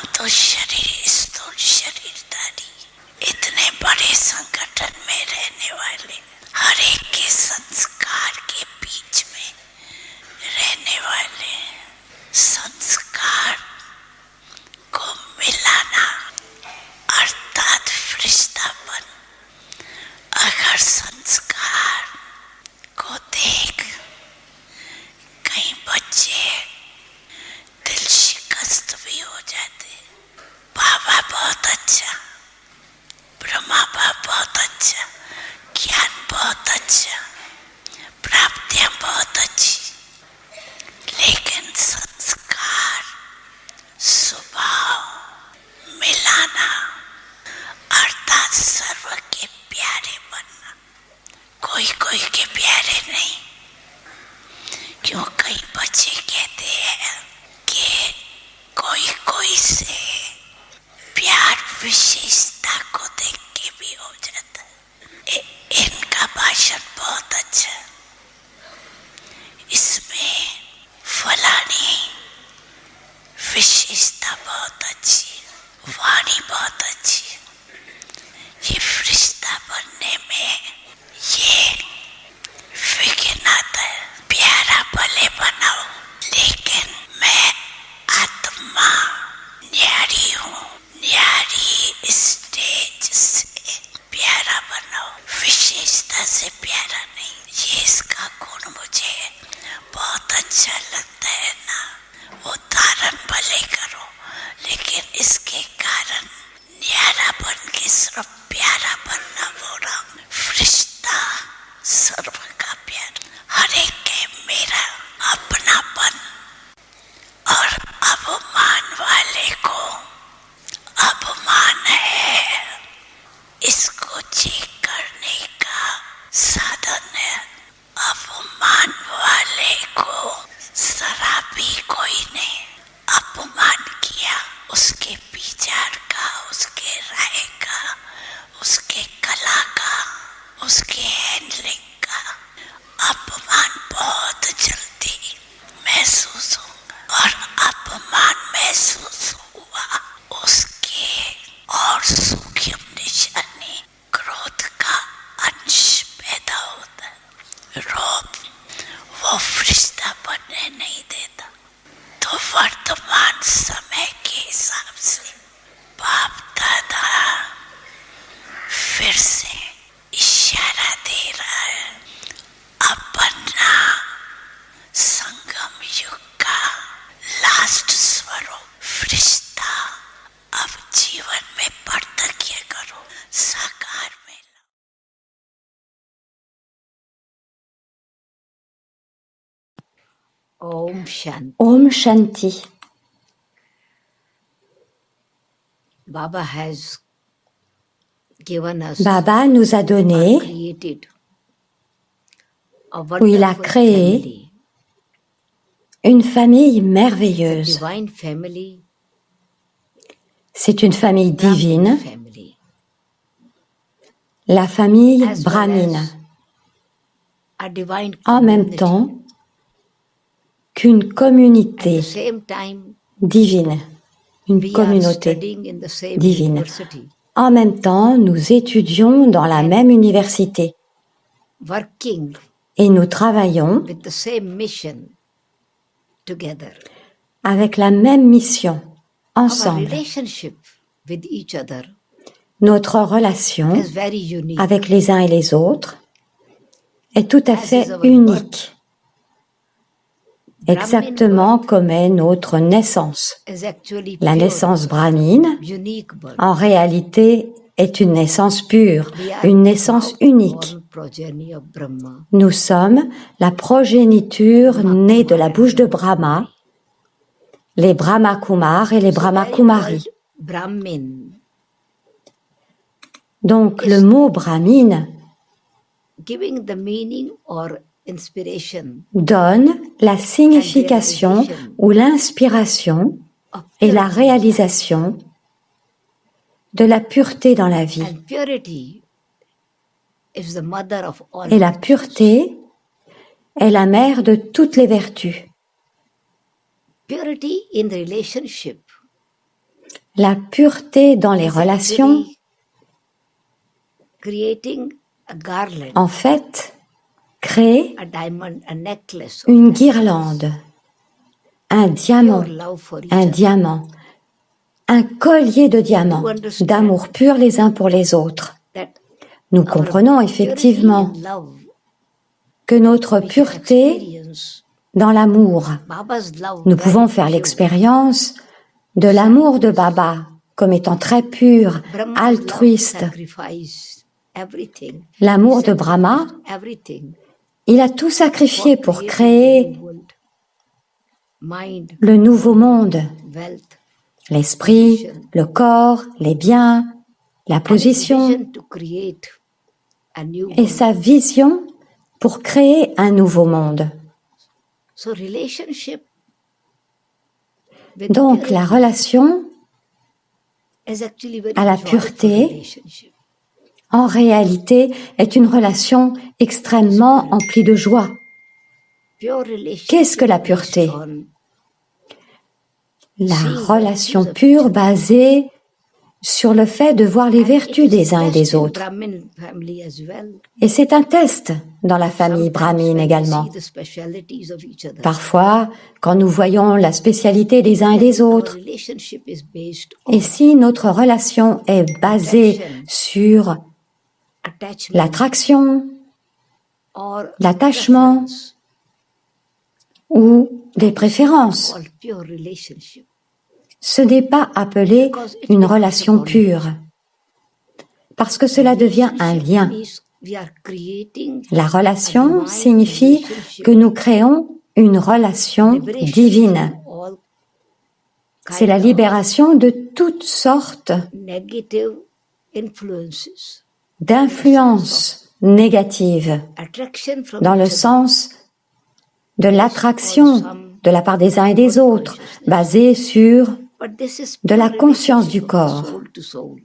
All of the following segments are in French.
हम तो शरीर स्थूल शरीरधारी, इतने बड़े संगठन में रहने वाले, हर एक के संस्कार के बीच में रहने वाले, संस्कार को मिलाना अर्थात फरिश्तापन। अगर संस्कार को देख कई बच्चे दिल शिकस्त भी हो जाते। बाबा बहुत अच्छा, ब्रह्मा बाप बहुत अच्छा, ज्ञान बहुत अच्छा, प्राप्तियां बहुत अच्छी, लेकिन संस्कार स्वभाव मिलाना अर्थात सर्व के प्यारे बनना, कोई कोई के प्यारे नहीं। क्यों कई बच्चे कहते हैं कि कोई कोई से प्यार विशेषता को देख के भी हो जाता है। इनका भाषण बहुत अच्छा, इसमें फलानी विशेषता बहुत अच्छी, वाणी बहुत अच्छी। ये फरिश्ता बनने में ये विघ्न आता है। प्यारा भले बनाओ, लेकिन मैं आत्मा न्यारी हूँ, न्यारी स्टेज से प्यारा बनाओ, विशेषता से प्यारा नहीं। ये इसका गुण मुझे बहुत अच्छा लगता है ना, वो धारण भले करो, लेकिन इसके कारण न्यारा बन के सिर्फ प्यारा बनना बोल रहा हूँ। फरिश्ता सर्व का प्यार, हर एक के मेरा अपनापन, और अपमान वाले को अपमान है, इसको चेक करने का साधन है। अपमान वाले को शराबी कोई ने अपमान किया, उसके विचार का, उसके राय का, उसके कला का, उसके हैंडलिंग का अपमान बहुत जल्दी महसूस होगा, और अपमान महसूस हुआ उसके और सूक्ष्म निशानी क्रोध का अंश पैदा होता है। रोब वो फरिश्ता बनने नहीं देता। तो वर्तमान समय के हिसाब से बाप दादा फिर से इशारा दे रहा है, अब बनना संगम युग का लास्ट स्वरूप फरिश्ता। अब जीवन में पार्थक्य करो, साकार में लो। ओम Shanti. Om Shanti. Baba has given us Baba nous a or donné, created a ou il a wonderful créé family. une famille It's a merveilleuse. divine family, C'est une famille Brahmin divine, family, la famille as well brahmine, as a divine en même community. temps qu'une At the communauté same time, divine, une we are communauté studying in the same divine. university, En même temps, nous étudions dans la même université working et nous travaillons with the same mission together. avec la même mission, Our ensemble. relationship with each other Notre relation is very unique. avec les uns et les autres est tout à As fait is our unique, Brahmin exactement birth comme est notre naissance. is actually La pure naissance birth, brahmine, unique birth. en réalité, est une naissance pure, We are une naissance unique. born progeny of Brahma, Nous sommes la progéniture née de la bouche de Brahma, les Brahma Kumar et les So Brahma very Kumari. word Brahmin Donc is le mot brahmine giving the meaning or inspiration donne la signification realization ou l'inspiration of et la purity. réalisation de la pureté dans la vie. And purity is the mother of all Et la virtues. pureté est la mère de toutes les vertus. Purity in relationship La pureté dans les is relations, actually creating a garland, en fait, crée a diamond, a necklace of une diamonds. guirlande, un diamant, Pure love for each un other. diamant, un collier de diamants, d'amour pur les uns pour les autres. That Nous our comprenons purity effectivement in love, que notre we can pureté experience dans l'amour, Baba's love nous very pouvons faire pure. l'expérience de l'amour de Baba comme étant très pur, Brahma's love altruiste. sacrificed everything. L'amour He de Brahma, sacrificed everything il a tout sacrifié pour creating the créer new world. Mind, le nouveau monde, wealth, l'esprit, le corps, les biens, la and his position vision to create a new et world. sa vision pour créer un nouveau monde. So relationship with Donc purity la relation, is actually very à la joyful pureté, relationship. en réalité, est une relation extrêmement emplie de joie. Pure relationship Qu'est-ce que la based pureté? on La seeing relation virtues of pure each other. basée sur le fait de voir les And it vertus is des uns et test des in autres. Brahmin family as well. Et c'est un test dans la famille Sometimes brahmine when we également. see the specialities of each other, Parfois, quand nous voyons la spécialité des uns et then des our autres, relationship is based et on si notre relation est basée sur attachment l'attraction, or l'attachement preference, ou des préférences, called pure relationship. ce n'est pas appelé une relation pure, parce que cela devient un lien. Means we are creating La relation divine signifie relationship, que nous créons une relation liberation divine. from all C'est la kind of libération de toutes sortes negative influences, d'influences négatives, attraction from dans le each other, sens de l'attraction de la part des uns et des autres, basée sur but this is de la pure conscience du relationship of corps. soul to soul.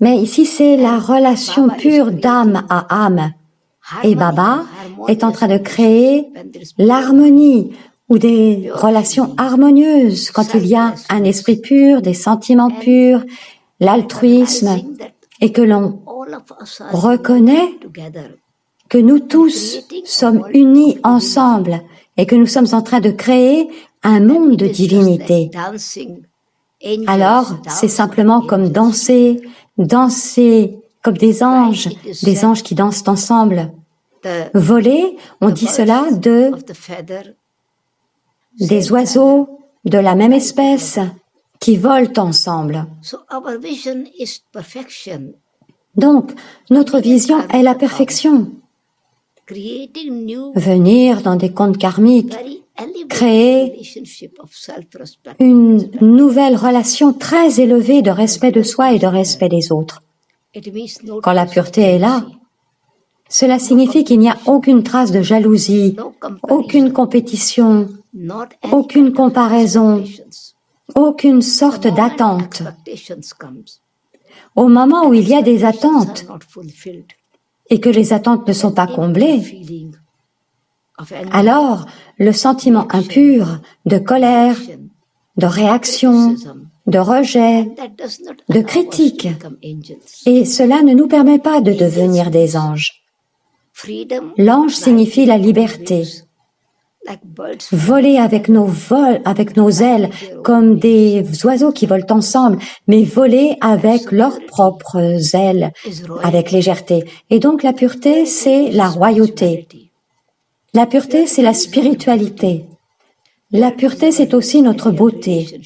Mais ici, c'est la relation pure d'âme à âme. Et Baba est en train de créer l'harmonie ou des relations harmonieuses quand il y a un esprit pur, des sentiments purs, l'altruisme, Realizing that et que l'on all of us are reconnaît together, que nous tous sommes unis ensemble et que nous sommes en train de créer un monde de it is just divinité. like dancing angels, Alors, c'est dance simplement like comme angels. danser comme des anges qui dansent ensemble. The Voler, on dit cela de of the feather, des oiseaux de la même espèce qui volent ensemble. so our vision is perfection, Donc, notre vision est la perfection. creating new, Venir dans des contes karmiques, very elevated créer relationship of self-respect. une nouvelle relation très élevée de respect de soi et de respect des autres. It means no Quand la trace of pureté est là, jealousy, cela signifie qu'il n'y a aucune trace de jalousie, no aucune comparison, compétition, not any aucune kind of comparaison, expectations. aucune sorte The moment d'attente. expectations comes, Au moment où il y a des expectations attentes are not fulfilled, et que les attentes ne sont pas comblées, feeling of anger, alors le sentiment impur de colère, de réaction, criticism, de rejet, that does not de allow us to critique, become angels. et cela ne nous permet pas de devenir des anges. Freedom, L'ange signifie la liberté. like birds Voler avec nos ailes, comme des oiseaux qui volent ensemble, mais voler avec leurs propres ailes, is royal. avec légèreté. Et donc la pureté, c'est la royauté. La pureté, c'est la spiritualité. La pureté, c'est aussi notre beauté.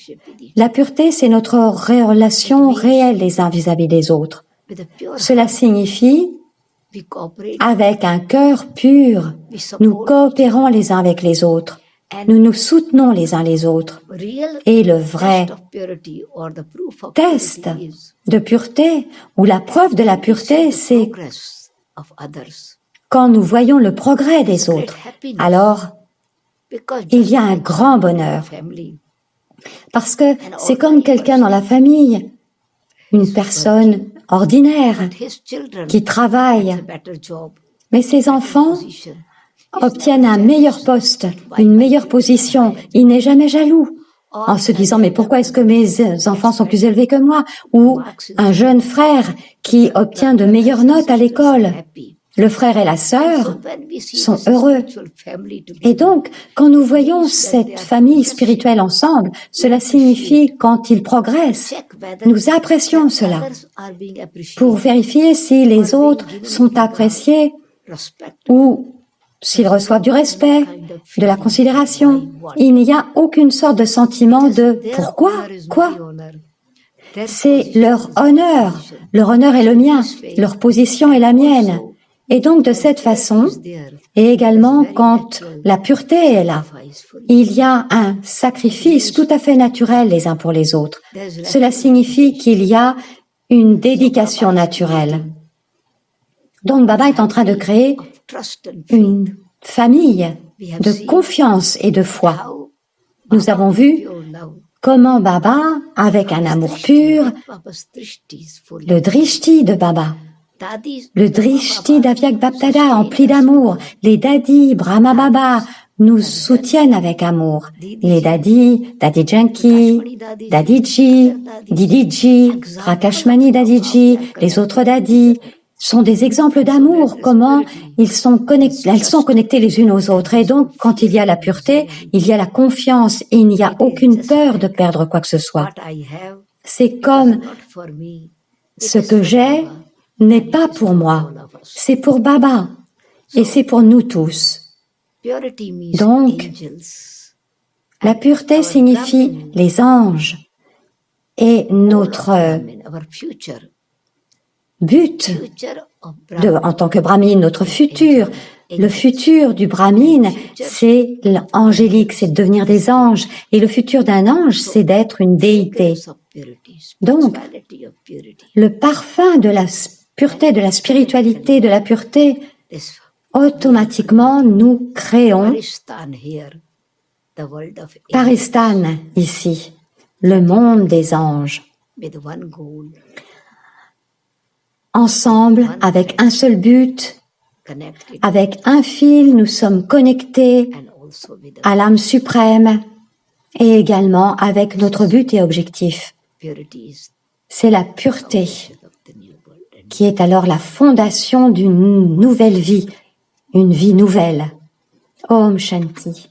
La pureté, c'est notre relation réelle les uns vis-à-vis des autres. With a pure Cela signifie, we cooperate, avec un cœur pur, we nous support coopérons les uns avec les autres. Nous nous soutenons les uns les autres. real Et le vrai test of purity or the proof of test purity is de pureté, ou la preuve de la pureté, c'est progress of others. quand nous voyons le progrès des autres. Alors, Because il just y a un like grand someone in bonheur. the family, Parce que c'est comme quelqu'un dans la famille, une personne ordinaire his children qui travaille, a better job, mais ses enfants position. obtiennent un meilleur poste, une meilleure position. Il n'est jamais jaloux. en se disant mais pourquoi est-ce que mes enfants sont plus élevés que moi? Ou un jeune frère qui obtient de meilleures notes à l'école. Le frère et la sœur sont heureux. Et donc, quand nous voyons cette famille spirituelle ensemble, cela signifie quand ils progressent, nous apprécions cela pour vérifier si les autres sont appréciés ou s'ils reçoivent du respect, de la considération. Il n'y a aucune sorte de sentiment de « pourquoi ? Quoi ?» C'est leur honneur est le mien, leur position est la mienne. Et donc de cette façon, et également quand la pureté est là, il y a un sacrifice tout à fait naturel les uns pour les autres. Cela signifie qu'il y a une dédication naturelle. Donc Baba est en train de créer une famille de confiance et de foi. Nous avons vu comment Baba, avec un amour pur, le drishti de Baba, le drishti d'Avyak Bapdada empli d'amour, les dadis, Brahma Baba, nous soutiennent avec amour. Les dadis, Dadi Janki, Dadiji, Didiji, Prakashmani Dadiji, les autres dadis, sont des exemples d'amour, comment elles sont connectées les unes aux autres. Et donc, quand il y a la pureté, il y a la confiance et il n'y a aucune peur de perdre quoi que ce soit. C'est comme ce que j'ai n'est pas pour moi, c'est pour Baba et c'est pour nous tous. Donc, la pureté signifie les anges et notre but en tant que brahmine, notre futur. Le futur du brahmine, c'est l'angélique, c'est de devenir des anges. Et le futur d'un ange, c'est d'être une déité. Donc, le parfum de la pureté, de la spiritualité, de la pureté, automatiquement, nous créons Paristan ici, le monde des anges. Ensemble, avec un seul but, avec un fil, nous sommes connectés à l'âme suprême et également avec notre but et objectif. C'est la pureté qui est alors la fondation d'une nouvelle vie, une vie nouvelle. Om Shanti.